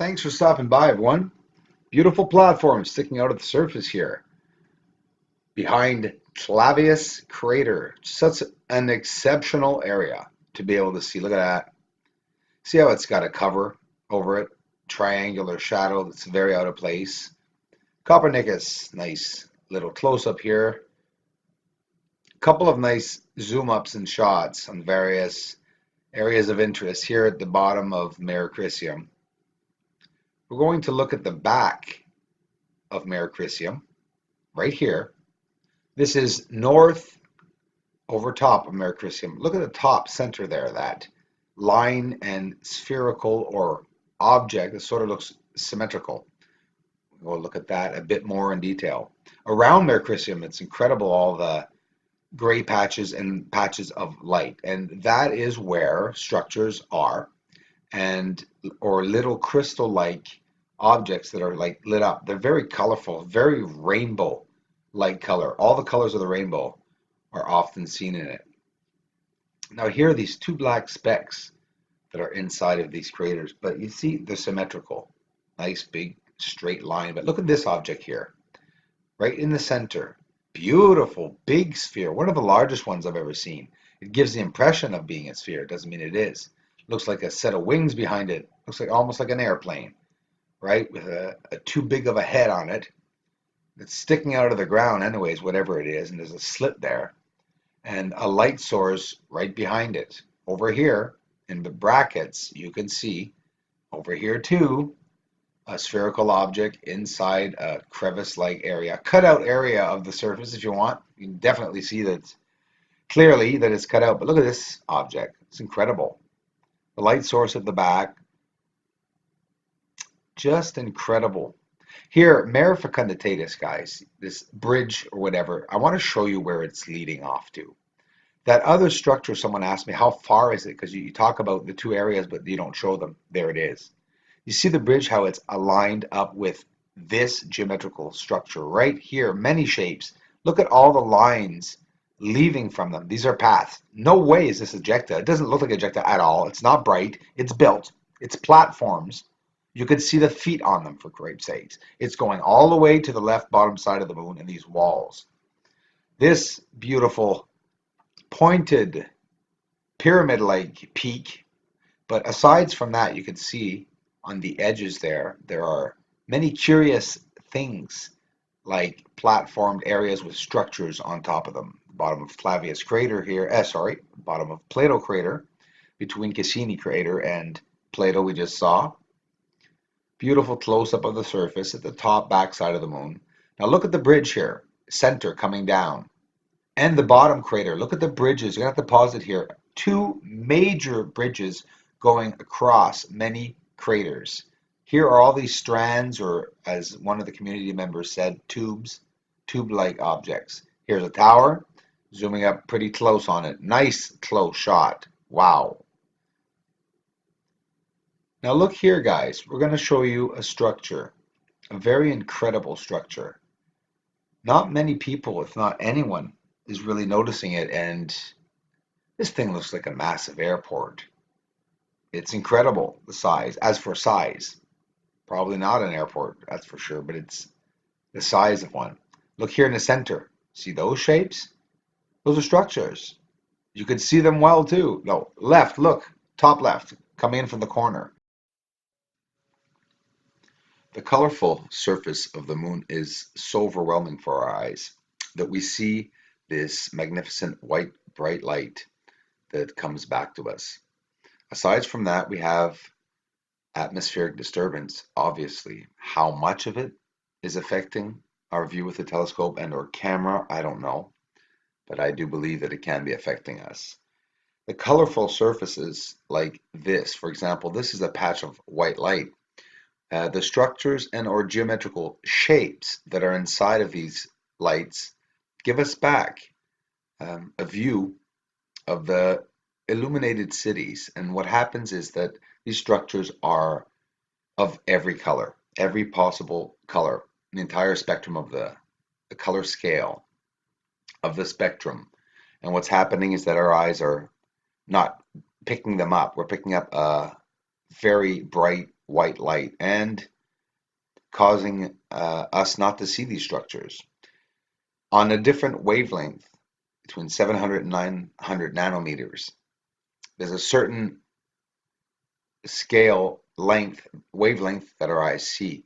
Thanks for stopping by, everyone. Beautiful platform sticking out of the surface here behind Clavius Crater. Such an exceptional area to be able to see. Look at that. See how it's got a cover over it? Triangular shadow that's very out of place. Copernicus, nice little close up here. Couple of nice zoom ups and shots on various areas of interest here at the bottom of Mericrisium. We're going to look at the back of Mericrisium right here. This is north over top of Mericrisium. Look at the top center there, that line and spherical or object that sort of looks symmetrical. We'll look at that a bit more in detail. Around Mericrisium, it's incredible, all the gray patches and patches of light. And that is where structures are, and or little crystal-like objects that are like lit up. They're very colorful, very rainbow light color. All the colors of the rainbow are often seen in it. Now here are these two black specks that are inside of these craters, but you see they're symmetrical. Nice big straight line. But look at this object here, right in the center. Beautiful big sphere, one of the largest ones I've ever seen. It gives the impression of being a sphere. It doesn't mean it is. Looks like a set of wings behind it. Looks like almost like an airplane, right? With a too big of a head on it. It's sticking out of the ground anyways, whatever it is, and there's a slit there. And a light source right behind it. Over here, in the brackets, you can see, over here too, a spherical object inside a crevice-like area, cutout area of the surface if you want. You can definitely see that clearly that it's cut out, but look at this object. It's incredible. The light source at the back, just incredible. Here, Mare Fecunditatis, guys, this bridge or whatever, I want to show you where it's leading off to. That other structure, someone asked me, how far is it? Because you talk about the two areas, but you don't show them. There it is. You see the bridge, how it's aligned up with this geometrical structure right here, many shapes. Look at all the lines leaving from them. These are paths. No way is this ejecta. It doesn't look like ejecta at all. It's not bright. It's built. It's platforms. You could see the feet on them, for great sakes. It's going all the way to the left bottom side of the moon in these walls. This beautiful pointed pyramid-like peak, but aside from that, you can see on the edges there are many curious things like platformed areas with structures on top of them. Bottom of Clavius crater here, bottom of Plato crater, between Cassini crater and Plato we just saw. Beautiful close-up of the surface at the top backside of the moon. Now look at the bridge here, center coming down. And the bottom crater, look at the bridges. You're going to have to pause it here. Two major bridges going across many craters. Here are all these strands, or as one of the community members said, tubes, tube-like objects. Here's a tower, zooming up pretty close on it. Nice close shot. Wow. Now look here, guys. We're going to show you a structure, a very incredible structure. Not many people, if not anyone, is really noticing it, and this thing looks like a massive airport. It's incredible, the size. As for size, probably not an airport, that's for sure, but it's the size of one. Look here in the center. See those shapes? Those are structures. You can see them well too. No, left, look, top left, coming in from the corner. The colorful surface of the moon is so overwhelming for our eyes that we see this magnificent white bright light that comes back to us. Aside from that, we have atmospheric disturbance, obviously. How much of it is affecting our view with the telescope and or camera, I don't know, but I do believe that it can be affecting us. The colorful surfaces like this, for example, this is a patch of white light. The structures and or geometrical shapes that are inside of these lights give us back a view of the illuminated cities. And what happens is that these structures are of every color, every possible color, the entire spectrum of the color scale of the spectrum. And what's happening is that our eyes are not picking them up. We're picking up a very bright white light and causing us not to see these structures on a different wavelength between 700 and 900 nanometers. There's a certain scale length, wavelength that our eyes see.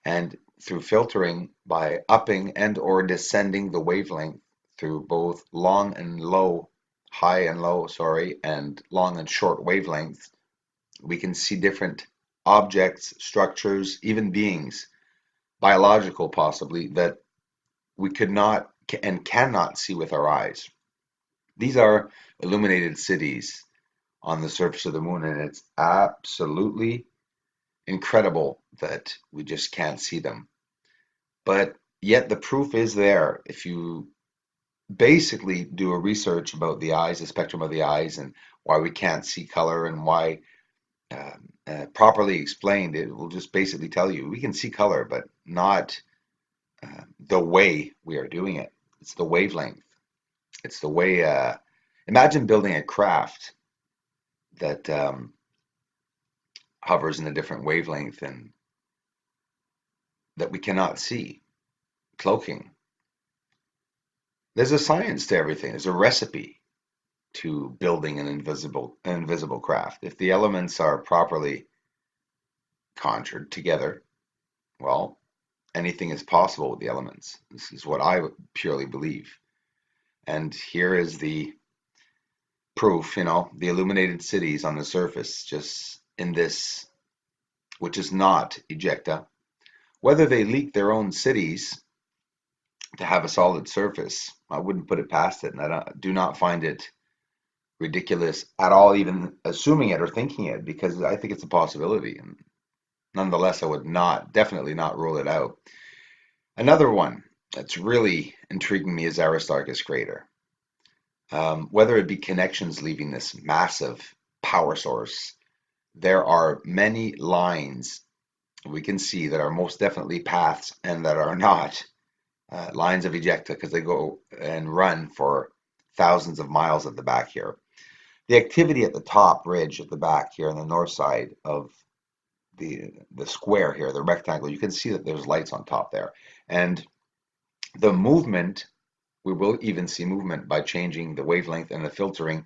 And through filtering by upping and or descending the wavelength through both long and low, high and low, sorry, and long and short wavelengths, we can see different objects, structures, even beings, biological possibly, that we could not and cannot see with our eyes. These are illuminated cities on the surface of the moon, and it's absolutely incredible that we just can't see them. But yet the proof is there. If you basically do a research about the eyes, the spectrum of the eyes, and why we can't see color and why properly explained, it will just basically tell you we can see color, but not the way we are doing it. It's the wavelength. It's the way. Imagine building a craft that hovers in a different wavelength and that we cannot see. Cloaking. There's a science to everything. There's a recipe to building an invisible craft. If the elements are properly conjured together, well, anything is possible with the elements. This is what I purely believe. And here is the proof, the illuminated cities on the surface, just in this, which is not ejecta. Whether they leak their own cities to have a solid surface, I wouldn't put it past it, and do not find it ridiculous at all, even assuming it or thinking it, because I think it's a possibility. And nonetheless, I would definitely not rule it out. Another one that's really intriguing me is Aristarchus crater. Whether it be connections leaving this massive power source, there are many lines we can see that are most definitely paths and that are not lines of ejecta because they go and run for thousands of miles at the back here. The activity at the top ridge at the back here on the north side of the square here, the rectangle, you can see that there's lights on top there. And the movement, we will even see movement by changing the wavelength and the filtering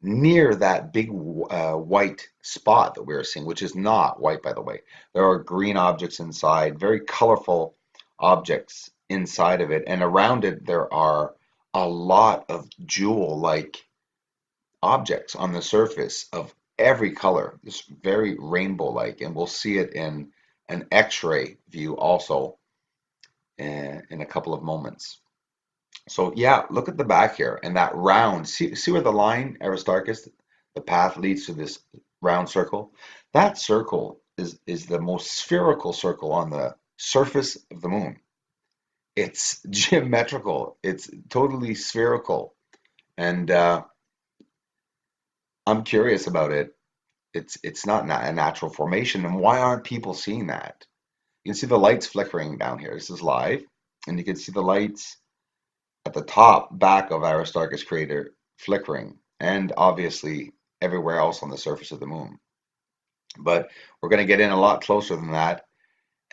near that big white spot that we're seeing, which is not white, by the way. There are green objects inside, very colorful objects inside of it, and around it there are a lot of jewel-like objects on the surface of every color. It's very rainbow-like, and we'll see it in an X-ray view also in a couple of moments. So yeah, look at the back here and that round. See where the line, Aristarchus, the path leads to this round circle? That circle is the most spherical circle on the surface of the moon. It's geometrical. It's totally spherical. And I'm curious about it. It's not a natural formation. And why aren't people seeing that? You can see the lights flickering down here. This is live. And you can see the lights at the top back of Aristarchus crater flickering, and obviously everywhere else on the surface of the moon. But we're going to get in a lot closer than that,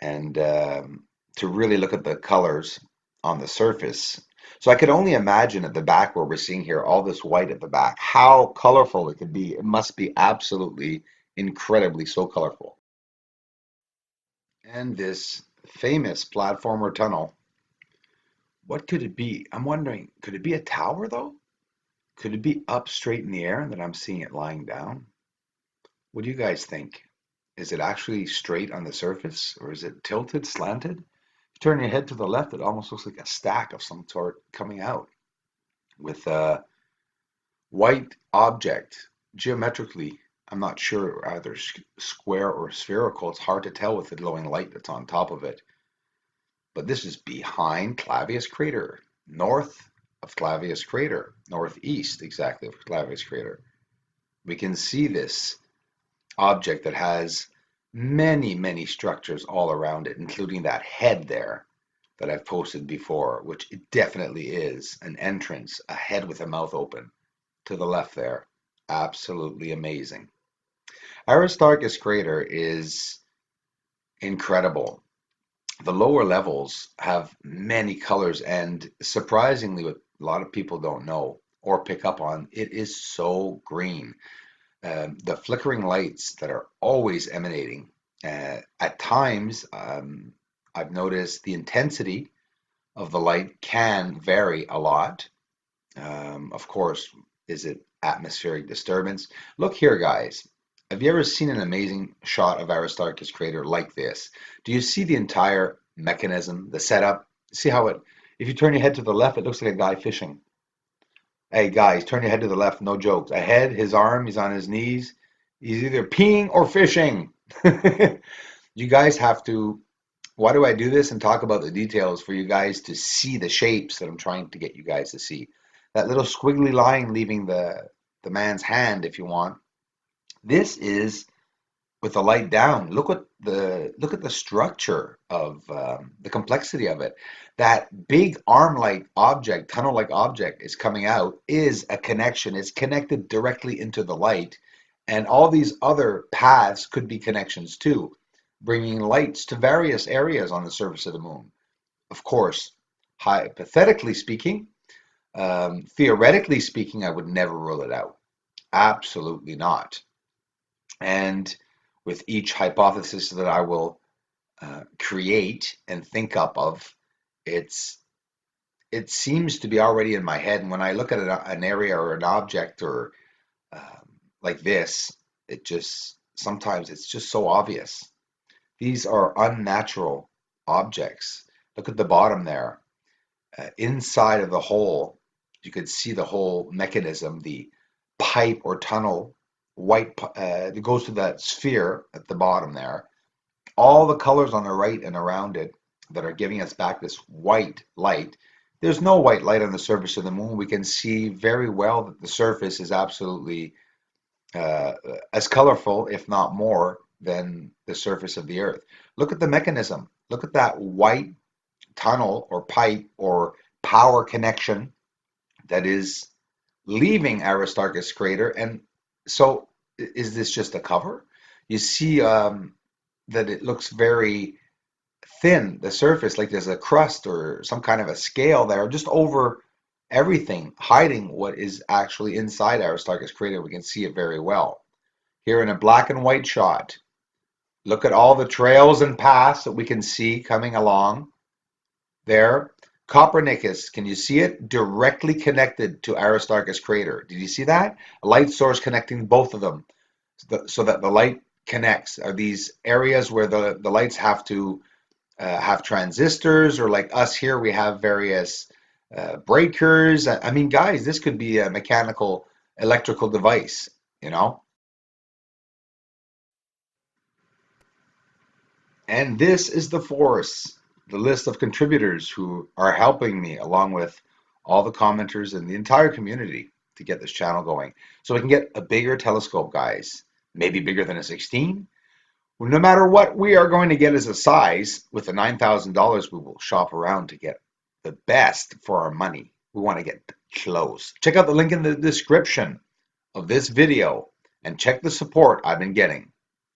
and to really look at the colors on the surface. So I could only imagine at the back where we're seeing here all this white at the back, how colorful it could be. It must be absolutely incredibly so colorful. And this famous platform or tunnel, what could it be? I'm wondering, could it be a tower though? Could it be up straight in the air and that I'm seeing it lying down? What do you guys think? Is it actually straight on the surface or is it tilted, slanted? If you turn your head to the left, it almost looks like a stack of some sort coming out with a white object. Geometrically, I'm not sure either square or spherical. It's hard to tell with the glowing light that's on top of it. But this is behind Clavius crater, north of Clavius crater, northeast exactly of Clavius crater. We can see this object that has many, many structures all around it, including that head there that I've posted before, which it definitely is an entrance, a head with a mouth open to the left there. Absolutely amazing. Aristarchus crater is incredible. The lower levels have many colors, and surprisingly, what a lot of people don't know or pick up on, it is so green. The flickering lights that are always emanating. At times, I've noticed the intensity of the light can vary a lot. Of course, is it atmospheric disturbance? Look here, guys. Have you ever seen an amazing shot of Aristarchus crater like this? Do you see the entire mechanism, the setup? See how it, if you turn your head to the left, it looks like a guy fishing. Hey, guys, turn your head to the left, no jokes. Ahead, his arm, he's on his knees. He's either peeing or fishing. You guys have to, why do I do this and talk about the details for you guys to see the shapes that I'm trying to get you guys to see? That little squiggly line leaving the man's hand, if you want. This is with the light down. Look at the structure of the complexity of it. That big arm-like object, tunnel-like object, is coming out. Is a connection. It's connected directly into the light, and all these other paths could be connections too, bringing lights to various areas on the surface of the moon. Of course, hypothetically speaking, theoretically speaking, I would never rule it out. Absolutely not. And with each hypothesis that I will create and think up of, it's it seems to be already in my head. And when I look at an area or an object or um, like this, it just sometimes it's just so obvious. These are unnatural objects. Look at the bottom there. Inside of the hole, you could see the whole mechanism, the pipe or tunnel, that goes to that sphere at the bottom there. All the colors on the right and around it that are giving us back this white light. There's no white light on the surface of the moon. We can see very well that the surface is absolutely uh, as colorful, if not more, than the surface of the Earth. Look at the mechanism. Look at that white tunnel or pipe or power connection that is leaving Aristarchus crater. And so, is this just a cover? You see that it looks very thin, the surface, like there's a crust or some kind of a scale there, just over everything, hiding what is actually inside Aristarchus crater. We can see it very well. Here in a black and white shot, look at all the trails and paths that we can see coming along there. Copernicus, can you see it? Directly connected to Aristarchus crater. Did you see that? A light source connecting both of them so that the light connects. Are these areas where the lights have to have transistors, or like us here, we have various breakers? I mean, guys, this could be a mechanical, electrical device, you know? And this is the force, the list of contributors who are helping me, along with all the commenters and the entire community, to get this channel going. So we can get a bigger telescope, guys. Maybe bigger than a 16. Well, no matter what we are going to get as a size, with the $9,000, we will shop around to get the best for our money. We want to get close. Check out the link in the description of this video and check the support I've been getting.